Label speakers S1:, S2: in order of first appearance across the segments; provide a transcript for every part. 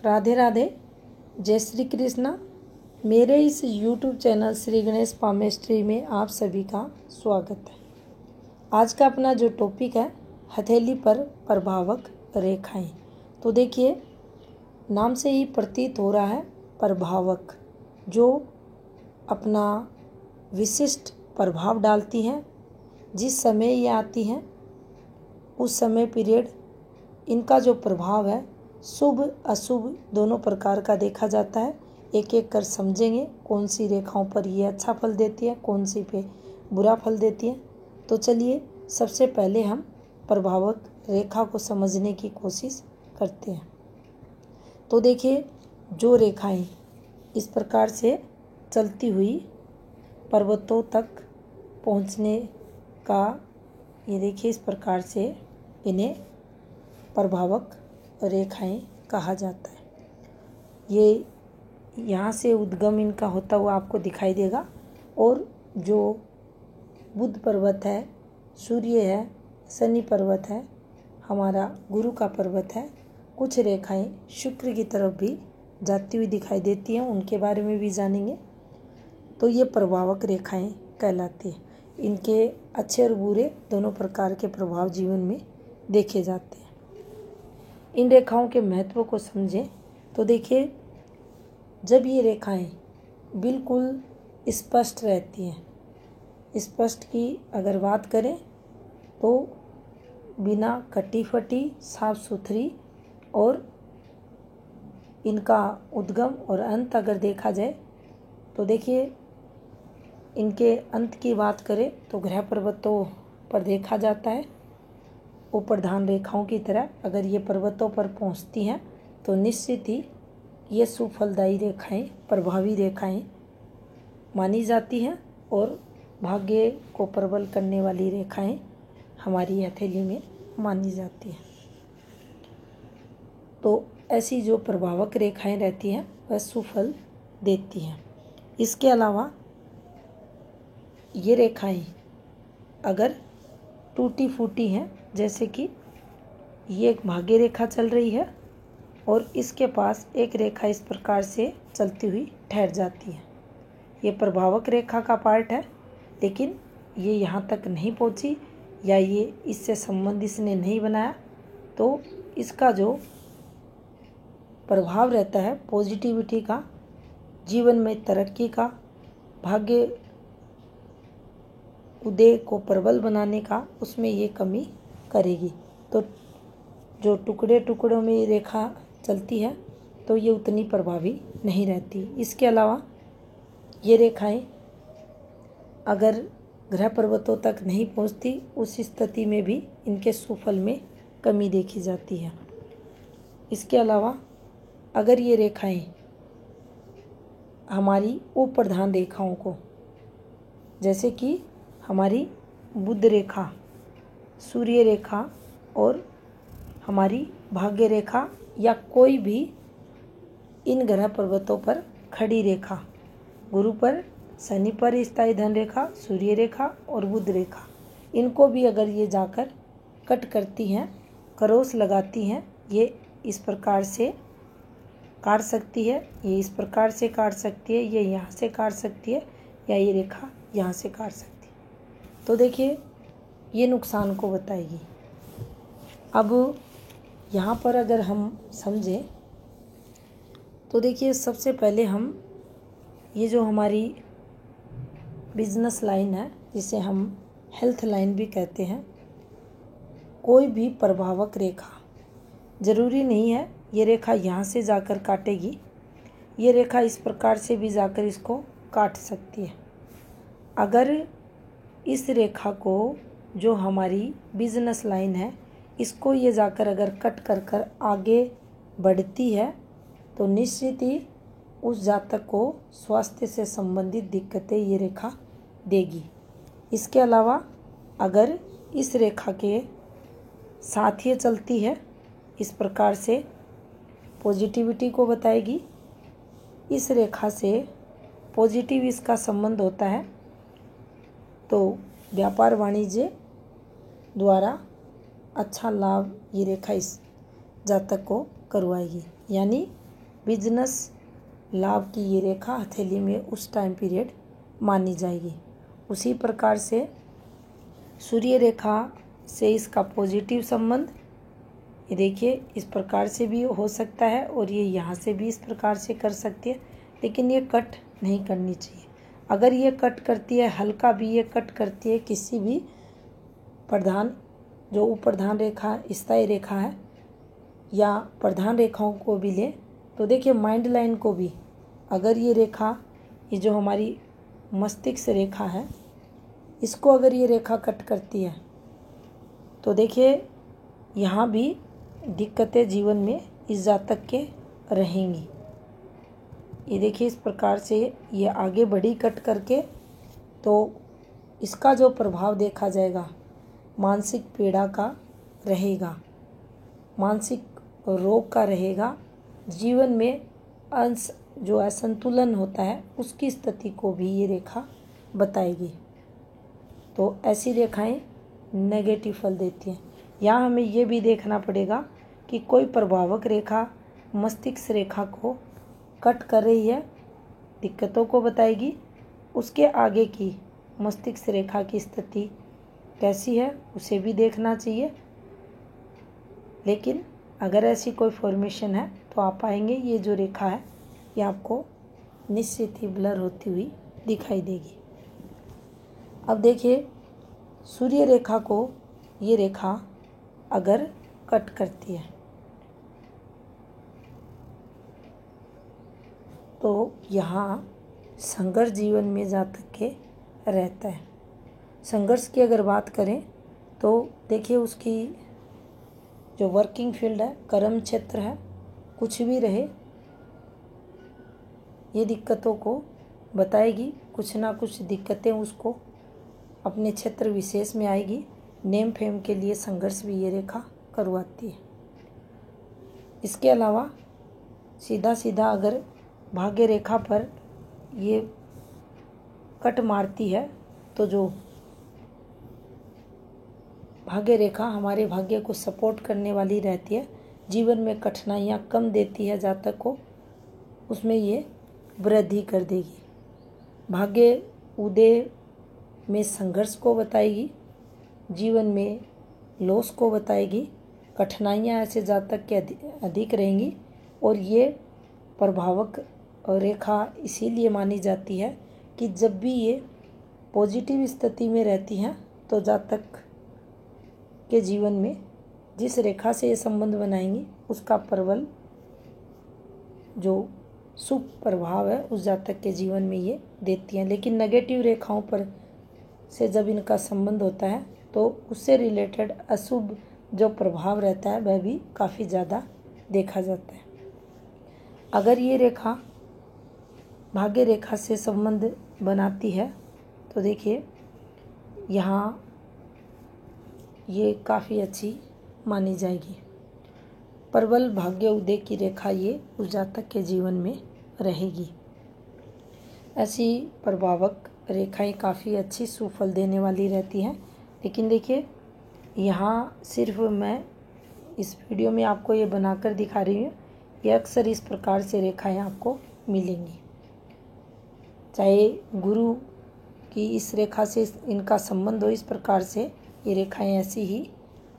S1: राधे राधे, जय श्री कृष्णा। मेरे इस YouTube channel Shri Ganesh palmistry में आप सभी का स्वागत है। आज का अपना जो टॉपिक है, हथेली पर प्रभावक रेखाएं। तो देखिए, नाम से ही प्रतीत हो रहा है प्रभावक, जो अपना विशिष्ट प्रभाव डालती हैं। जिस समय ये आती हैं उस समय पीरियड इनका जो प्रभाव है शुभ अशुभ दोनों प्रकार का देखा जाता है। एक एक कर समझेंगे कौन सी रेखाओं पर ये अच्छा फल देती है, कौन सी पे बुरा फल देती है। तो चलिए सबसे पहले हम प्रभावक रेखा को समझने की कोशिश करते हैं। तो देखिए, जो रेखाएं इस प्रकार से चलती हुई पर्वतों तक पहुंचने का, ये देखिए इस प्रकार से इन्हें प्रभावक रेखाएं कहा जाता है। ये यहाँ से उद्गम इनका होता हुआ आपको दिखाई देगा। और जो बुध पर्वत है, सूर्य है, शनि पर्वत है, हमारा गुरु का पर्वत है, कुछ रेखाएं शुक्र की तरफ भी जाती हुई दिखाई देती हैं, उनके बारे में भी जानेंगे। तो ये प्रभावक रेखाएं कहलाती हैं। इनके अच्छे और बुरे दोनों प्रकार के प्रभाव जीवन में देखे जाते हैं। इन रेखाओं के महत्व को समझें तो देखिए, जब ये रेखाएं बिल्कुल स्पष्ट रहती हैं, स्पष्ट की अगर बात करें तो बिना कटी फटी, साफ सुथरी, और इनका उद्गम और अंत अगर देखा जाए तो देखिए, इनके अंत की बात करें तो ग्रह पर्वतों पर देखा जाता है। वो प्रधान रेखाओं की तरह अगर ये पर्वतों पर पहुंचती हैं तो निश्चित ही ये सुफलदायी रेखाएं, प्रभावी रेखाएं मानी जाती हैं और भाग्य को प्रबल करने वाली रेखाएं हमारी हथेली में मानी जाती हैं। तो ऐसी जो प्रभावक रेखाएं रहती हैं वह सुफल देती हैं। इसके अलावा ये रेखाएं अगर टूटी फूटी हैं, जैसे कि ये एक भाग्य रेखा चल रही है और इसके पास एक रेखा इस प्रकार से चलती हुई ठहर जाती है, ये प्रभावक रेखा का पार्ट है, लेकिन ये यहाँ तक नहीं पहुँची या ये इससे संबंध इसने नहीं बनाया, तो इसका जो प्रभाव रहता है पॉजिटिविटी का, जीवन में तरक्की का, भाग्य उदय को प्रबल बनाने का, उसमें ये कमी करेगी। तो जो टुकड़े टुकड़ों में रेखा चलती है तो ये उतनी प्रभावी नहीं रहती। इसके अलावा ये रेखाएं अगर ग्रह पर्वतों तक नहीं पहुंचती, उस स्थिति में भी इनके सुफल में कमी देखी जाती है। इसके अलावा अगर ये रेखाएं हमारी उप्रधान रेखाओं को, जैसे कि हमारी बुध रेखा, सूर्य रेखा और हमारी भाग्य रेखा, या कोई भी इन ग्रह पर्वतों पर खड़ी रेखा, गुरु पर, शनि पर स्थायी धन रेखा, सूर्य रेखा और बुध रेखा, इनको भी अगर ये जाकर कट करती हैं, क्रॉस लगाती हैं, ये इस प्रकार से काट सकती है, ये इस प्रकार से काट सकती है, ये यहाँ से काट सकती है, या ये रेखा यहाँ से काट सकती है। तो देखिए, ये नुकसान को बताएगी। अब यहाँ पर अगर हम समझें तो देखिए, सबसे पहले हम ये जो हमारी बिजनेस लाइन है, जिसे हम हेल्थ लाइन भी कहते हैं, कोई भी प्रभावक रेखा, ज़रूरी नहीं है ये रेखा यहाँ से जाकर काटेगी, ये रेखा इस प्रकार से भी जाकर इसको काट सकती है। अगर इस रेखा को, जो हमारी बिजनेस लाइन है, इसको ये जाकर अगर कट कर आगे बढ़ती है तो निश्चित ही उस जातक को स्वास्थ्य से संबंधित दिक्कतें ये रेखा देगी। इसके अलावा अगर इस रेखा के साथ ये चलती है, इस प्रकार से पॉजिटिविटी को बताएगी। इस रेखा से पॉजिटिव इसका संबंध होता है, तो व्यापार वाणिज्य द्वारा अच्छा लाभ ये रेखा इस जातक को करवाएगी। यानी बिजनेस लाभ की ये रेखा हथेली में उस टाइम पीरियड मानी जाएगी। उसी प्रकार से सूर्य रेखा से इसका पॉजिटिव संबंध, ये देखिए इस प्रकार से भी हो सकता है और ये यहाँ से भी इस प्रकार से कर सकती है, लेकिन ये कट नहीं करनी चाहिए। अगर ये कट करती है, हल्का भी ये कट करती है किसी भी प्रधान, जो उप्रधान रेखा स्थायी रेखा है या प्रधान रेखाओं को भी ले, तो देखिए माइंड लाइन को भी अगर ये रेखा, ये जो हमारी मस्तिष्क रेखा है, इसको अगर ये रेखा कट करती है तो देखिए यहाँ भी दिक्कतें जीवन में इस जातक के रहेंगी। ये देखिए इस प्रकार से ये आगे बढ़ी कट करके, तो इसका जो प्रभाव देखा जाएगा मानसिक पीड़ा का रहेगा, मानसिक रोग का रहेगा। जीवन में अंश जो असंतुलन होता है उसकी स्थिति को भी ये रेखा बताएगी। तो ऐसी रेखाएं नेगेटिव फल देती हैं। यहाँ हमें ये भी देखना पड़ेगा कि कोई प्रभावक रेखा मस्तिष्क रेखा को कट कर रही है, दिक्कतों को बताएगी, उसके आगे की मस्तिष्क रेखा की स्थिति कैसी है उसे भी देखना चाहिए। लेकिन अगर ऐसी कोई फॉर्मेशन है तो आप पाएंगे ये जो रेखा है ये आपको निश्चित ही ब्लर होती हुई दिखाई देगी। अब देखिए सूर्य रेखा को ये रेखा अगर कट करती है तो यहाँ संघर्ष जीवन में जातक के रहता है। संघर्ष की अगर बात करें तो देखिए उसकी जो वर्किंग फील्ड है, कर्म क्षेत्र है, कुछ भी रहे ये दिक्कतों को बताएगी। कुछ ना कुछ दिक्कतें उसको अपने क्षेत्र विशेष में आएगी। नेम फेम के लिए संघर्ष भी ये रेखा करवाती है। इसके अलावा सीधा सीधा अगर भाग्य रेखा पर ये कट मारती है तो जो भाग्य रेखा हमारे भाग्य को सपोर्ट करने वाली रहती है, जीवन में कठिनाइयाँ कम देती है जातक को, उसमें ये वृद्धि कर देगी। भाग्य उदय में संघर्ष को बताएगी, जीवन में लॉस को बताएगी, कठिनाइयाँ ऐसे जातक के अधिक रहेंगी। और ये प्रभावक रेखा इसीलिए मानी जाती है कि जब भी ये पॉजिटिव स्थिति में रहती हैं तो जातक के जीवन में जिस रेखा से ये संबंध बनाएंगी उसका प्रबल जो शुभ प्रभाव है उस जातक के जीवन में ये देती हैं। लेकिन नेगेटिव रेखाओं पर से जब इनका संबंध होता है तो उससे रिलेटेड अशुभ जो प्रभाव रहता है वह भी काफ़ी ज़्यादा देखा जाता है। अगर ये रेखा भाग्य रेखा से संबंध बनाती है तो देखिए यहाँ ये काफ़ी अच्छी मानी जाएगी। प्रबल भाग्य उदय की रेखा ये उस जातक के जीवन में रहेगी। ऐसी प्रभावक रेखाएं काफ़ी अच्छी सुफल देने वाली रहती हैं। लेकिन देखिए यहाँ सिर्फ मैं इस वीडियो में आपको ये बनाकर दिखा रही हूँ, ये अक्सर इस प्रकार से रेखाएं आपको मिलेंगी। चाहे गुरु की इस रेखा से इनका संबंध हो, इस प्रकार से ये रेखाएं ऐसी ही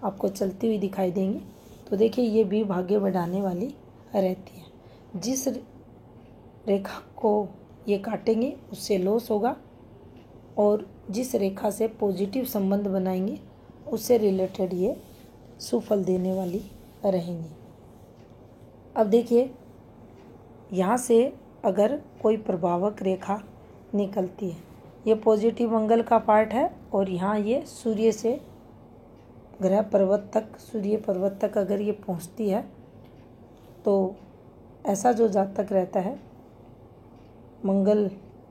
S1: आपको चलती हुई दिखाई देंगी। तो देखिए ये भी भाग्य बढ़ाने वाली रहती है। जिस रेखा को ये काटेंगे उससे लॉस होगा और जिस रेखा से पॉजिटिव संबंध बनाएंगे उससे रिलेटेड ये सुफल देने वाली रहेंगी। अब देखिए यहाँ से अगर कोई प्रभावक रेखा निकलती है, ये पॉजिटिव मंगल का पार्ट है और यहाँ ये सूर्य से ग्रह पर्वत तक, सूर्य पर्वत तक अगर ये पहुँचती है तो ऐसा जो जातक रहता है मंगल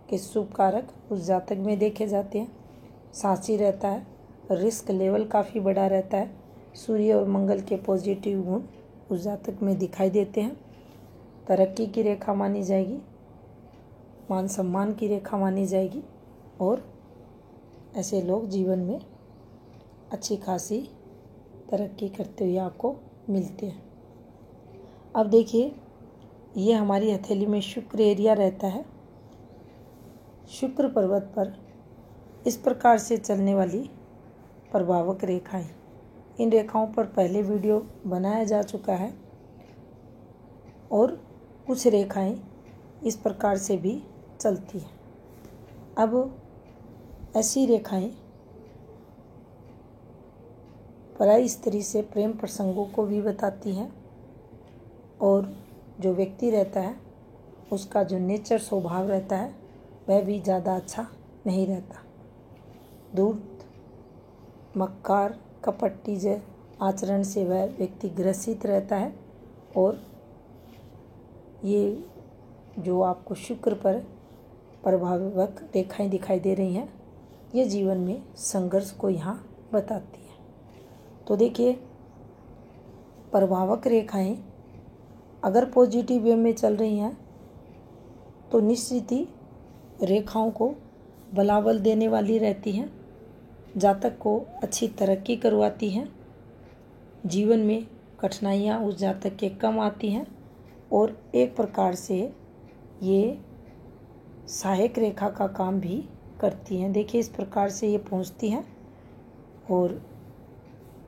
S1: के शुभ कारक उस जातक में देखे जाते हैं। साहसी रहता है, रिस्क लेवल काफ़ी बड़ा रहता है। सूर्य और मंगल के पॉजिटिव गुण उस जातक में दिखाई देते हैं। तरक्की की रेखा मानी जाएगी, मान सम्मान की रेखा मानी जाएगी और ऐसे लोग जीवन में अच्छी खासी तरक्की करते हुए आपको मिलते हैं। अब देखिए ये हमारी हथेली में शुक्र एरिया रहता है। शुक्र पर्वत पर इस प्रकार से चलने वाली प्रभावक रेखाएं, इन रेखाओं पर पहले वीडियो बनाया जा चुका है और कुछ रेखाएं इस प्रकार से भी चलती हैं। अब ऐसी रेखाएं पराई स्त्री से प्रेम प्रसंगों को भी बताती हैं और जो व्यक्ति रहता है उसका जो नेचर स्वभाव रहता है वह भी ज़्यादा अच्छा नहीं रहता। धूर्त, मक्कार, कपटी आचरण से वह व्यक्ति ग्रसित रहता है और ये जो आपको शुक्र पर प्रभावक रेखाएं दिखाई दे रही हैं ये जीवन में संघर्ष को यहाँ बताती है। तो देखिए, प्रभावक रेखाएं अगर पॉजिटिव वे में चल रही हैं तो निश्चित ही रेखाओं को बलाबल देने वाली रहती हैं, जातक को अच्छी तरक्की करवाती हैं, जीवन में कठिनाइयाँ उस जातक के कम आती हैं और एक प्रकार से ये सहायक रेखा का काम भी करती हैं। देखिए, इस प्रकार से ये पहुँचती हैं और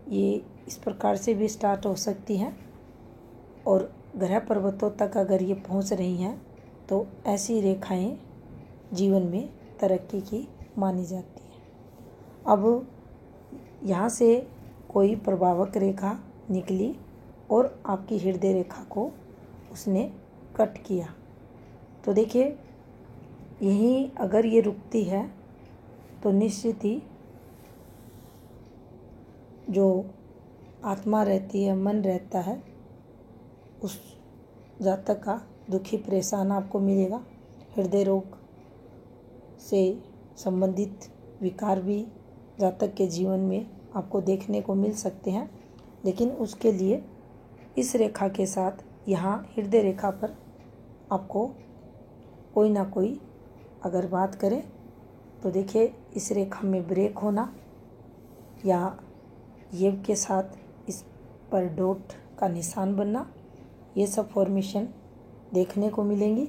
S1: ये इस प्रकार से भी स्टार्ट हो सकती हैं और ग्रह पर्वतों तक अगर ये पहुंच रही हैं तो ऐसी रेखाएं जीवन में तरक्की की मानी जाती हैं। अब यहाँ से कोई प्रभावक रेखा निकली और आपकी हृदय रेखा को उसने कट किया, तो देखिए यहीं अगर ये रुकती है तो निश्चित ही जो आत्मा रहती है, मन रहता है, उस जातक का दुखी परेशान आपको मिलेगा। हृदय रोग से संबंधित विकार भी जातक के जीवन में आपको देखने को मिल सकते हैं, लेकिन उसके लिए इस रेखा के साथ यहाँ हृदय रेखा पर आपको कोई ना कोई अगर बात करें तो देखिए इस रेखा में ब्रेक होना या ये के साथ इस पर डॉट का निशान बनना, ये सब फॉर्मेशन देखने को मिलेंगी।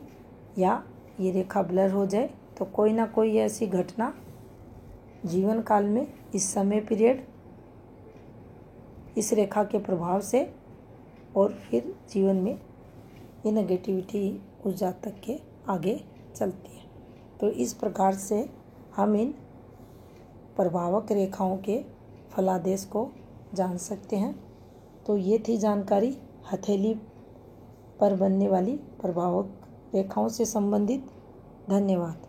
S1: या ये रेखा ब्लर हो जाए तो कोई ना कोई ऐसी घटना जीवन काल में इस समय पीरियड इस रेखा के प्रभाव से और फिर जीवन में ये नेगेटिविटी उस जातक के आगे चलती है। तो इस प्रकार से हम इन प्रभावक रेखाओं के फलादेश को जान सकते हैं। तो ये थी जानकारी हथेली पर बनने वाली प्रभावक रेखाओं से संबंधित। धन्यवाद।